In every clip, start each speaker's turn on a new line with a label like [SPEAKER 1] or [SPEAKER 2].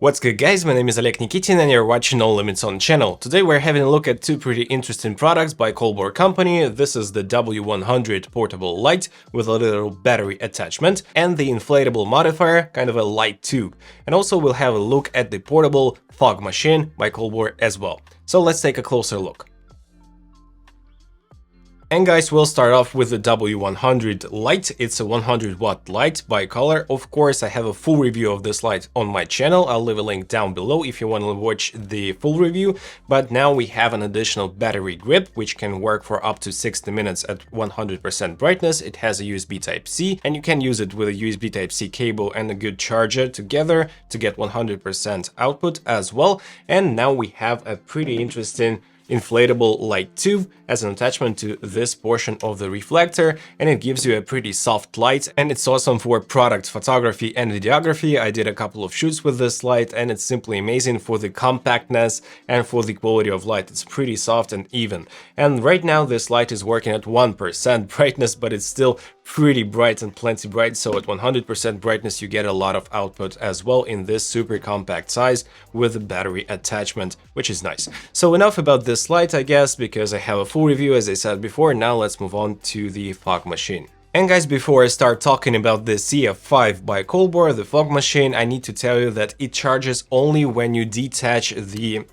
[SPEAKER 1] What's good guys, my name is Oleg Nikitin and you're watching No Limits on channel. Today we're having a look at two pretty interesting products by Colbor company. This is the W100 Portable Light with a little battery attachment and the inflatable modifier, kind of a light tube. And also we'll have a look at the Portable Fog-Machine by Colbor as well. So let's take a closer look. And guys, we'll start off with the W100 Light. It's a 100 watt light by color. Of course, I have a full review of this light on my channel. I'll leave a link down below if you want to watch the full review. But now we have an additional battery grip, which can work for up to 60 minutes at 100% brightness. It has a USB Type-C, and you can use it with a USB Type-C cable and a good charger together to get 100% output as well. And now we have a pretty interesting inflatable light tube as an attachment to this portion of the reflector, and it gives you a pretty soft light, and it's awesome for product photography and videography. I did a couple of shoots with this light and it's simply amazing for the compactness and for the quality of light. It's pretty soft and even. And right now this light is working at 1% brightness, but it's still pretty bright and plenty bright, so at 100% brightness you get a lot of output as well in this super compact size with a battery attachment, which is nice. So enough about this light, I guess, because I have a full review as I said before. Now let's move on to the Fog-Machine. And guys, before I start talking about the CF5 by Colbor, the Fog-Machine, I need to tell you that it charges only when you detach the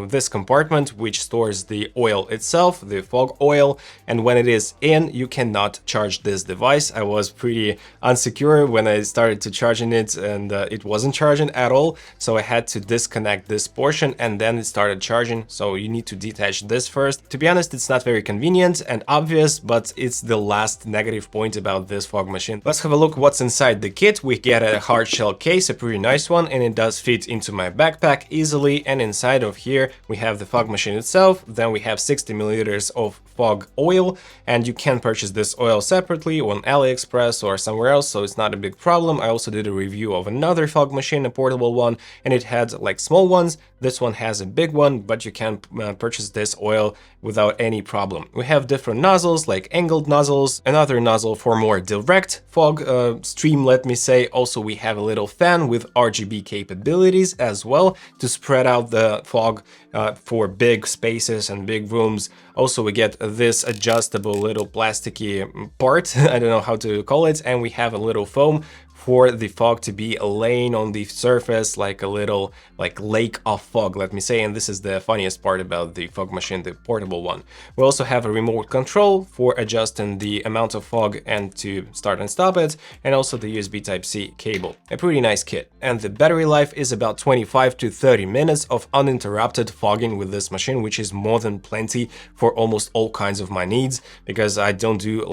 [SPEAKER 1] this compartment which stores the oil itself, the fog oil, and when it is in, you cannot charge this device. I was pretty insecure when I started to charging it, and it wasn't charging at all, so I had to disconnect this portion and then it started charging. So you need to detach this first. To be honest, it's not very convenient and obvious, but it's the last negative point about this Fog-Machine. Let's have a look what's inside the kit. We get a hard shell case, a pretty nice one, and it does fit into my backpack easily. And inside of here we have the Fog-Machine itself, then we have 60 milliliters of fog oil, and you can purchase this oil separately on AliExpress or somewhere else, so it's not a big problem. I also did a review of another Fog-Machine, a portable one, and it had like small ones. This one has a big one, but you can purchase this oil without any problem. We have different nozzles, like angled nozzles, another nozzle for more direct fog stream, let me say. Also, we have a little fan with RGB capabilities as well to spread out the fog for big spaces and big rooms. Also, we get this adjustable little plasticky part, I don't know how to call it, and we have a little foam for the fog to be laying on the surface like a little lake of fog, let me say. And this is the funniest part about the Fog-Machine, the portable one. We also have a remote control for adjusting the amount of fog and to start and stop it, and also the USB Type-C cable. A pretty nice kit. And the battery life is about 25 to 30 minutes of uninterrupted fogging with this machine, which is more than plenty for almost all kinds of my needs, because I don't do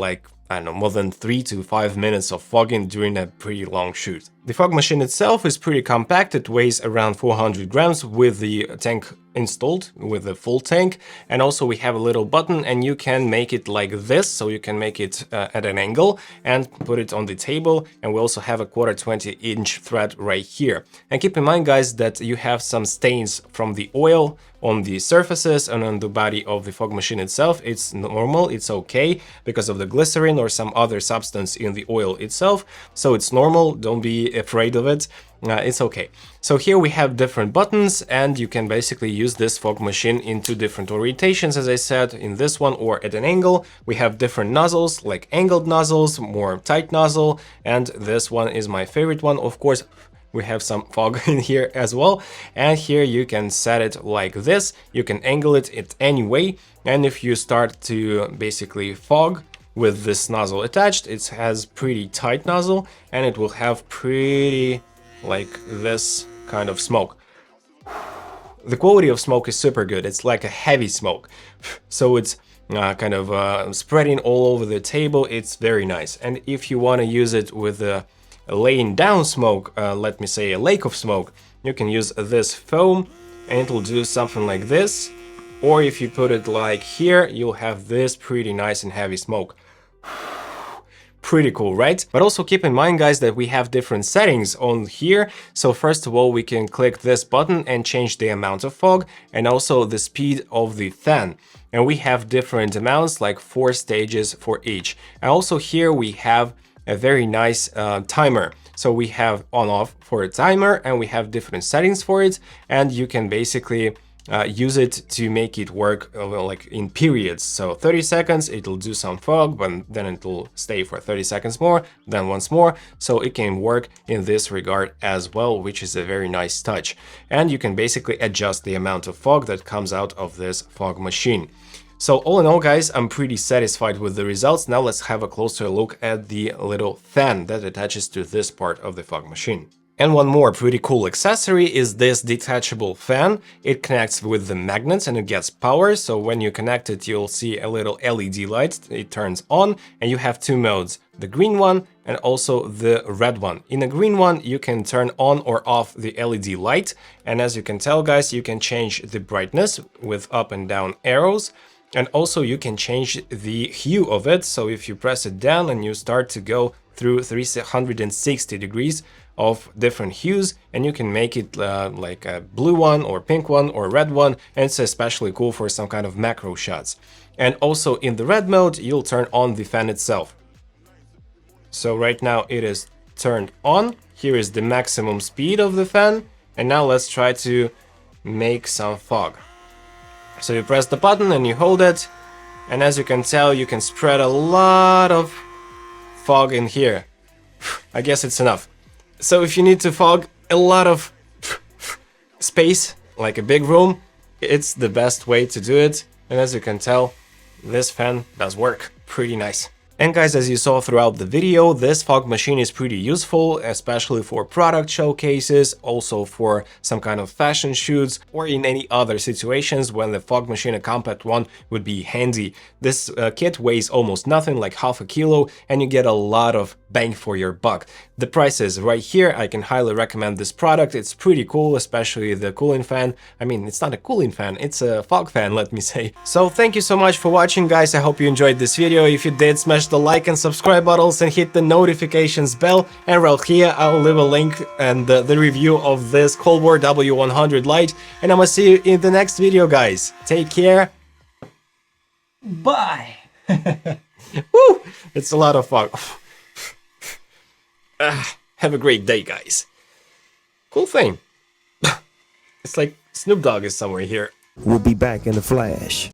[SPEAKER 1] I don't know, more than 3 to 5 minutes of fogging during a pretty long shoot. The Fog-Machine itself is pretty compact. It weighs around 400 grams with the tank installed, with the full tank. And also we have a little button, and you can make it like this, so you can make it at an angle and put it on the table. And we also have a 1/4 inch thread right here. And keep in mind, guys, that you have some stains from the oil on the surfaces and on the body of the Fog-Machine itself. It's normal, it's okay, because of the glycerin or some other substance in the oil itself. So it's normal, don't be afraid of it. It's okay. So here we have different buttons, and you can basically use this Fog-Machine into different orientations, as I said, in this one or at an angle. We have different nozzles, like angled nozzles, more tight nozzle, and this one is my favorite one, of course. We have some fog in here as well, and here you can set it like this. You can angle it any way, and if you start to basically fog with this nozzle attached, it has pretty tight nozzle, and it will have pretty like this kind of smoke. The quality of smoke is super good. It's like a heavy smoke, so it's kind of spreading all over the table. It's very nice. And if you want to use it with a laying down smoke, let me say a lake of smoke, you can use this foam and it will do something like this. Or if you put it like here, you'll have this pretty nice and heavy smoke. Pretty cool, right? But also keep in mind, guys, that we have different settings on here. So first of all, we can click this button and change the amount of fog and also the speed of the fan. And we have different amounts, like 4 stages for each. And also here we have a very nice timer. So we have on off for a timer, and we have different settings for it, and you can basically use it to make it work like in periods. So 30 seconds, it'll do some fog, but then it'll stay for 30 seconds more, then once more. So it can work in this regard as well, which is a very nice touch. And you can basically adjust the amount of fog that comes out of this fog machine. So all in all, guys, I'm pretty satisfied with the results. Now let's have a closer look at the little fan that attaches to this part of the fog machine. And one more pretty cool accessory is this detachable fan. It connects with the magnets and it gets power. So when you connect it, you'll see a little LED light. It turns on, and you have two modes, the green one and also the red one. In the green one, you can turn on or off the LED light. And as you can tell, guys, you can change the brightness with up and down arrows. And also you can change the hue of it. So if you press it down and you start to go through 360 degrees of different hues, and you can make it like a blue one or pink one or red one, and it's especially cool for some kind of macro shots. And also in the red mode, you'll turn on the fan itself. So right now it is turned on. Here is the maximum speed of the fan, and now let's try to make some fog. So you press the button and you hold it, and as you can tell, you can spread a lot of fog in here. I guess it's enough. So if you need to fog a lot of space, like a big room, it's the best way to do it. And as you can tell, this fan does work pretty nice. And guys, as you saw throughout the video, this fog machine is pretty useful, especially for product showcases, also for some kind of fashion shoots, or in any other situations when the fog machine, a compact one, would be handy. This kit weighs almost nothing, like half a kilo, and you get a lot of bang for your buck. The price is right here. I can highly recommend this product. It's pretty cool, especially the cooling fan. I mean, it's not a cooling fan, it's a fog fan, let me say. So thank you so much for watching, guys. I hope you enjoyed this video. If you did, smash the like and subscribe buttons and hit the notifications bell. And right here, I'll leave a link and the review of this Colbor W100 Light. And I'm gonna see you in the next video, guys. Take care. Bye. Woo! It's a lot of fun. Have a great day, guys. Cool thing. It's like Snoop Dogg is somewhere here.
[SPEAKER 2] We'll be back in a flash.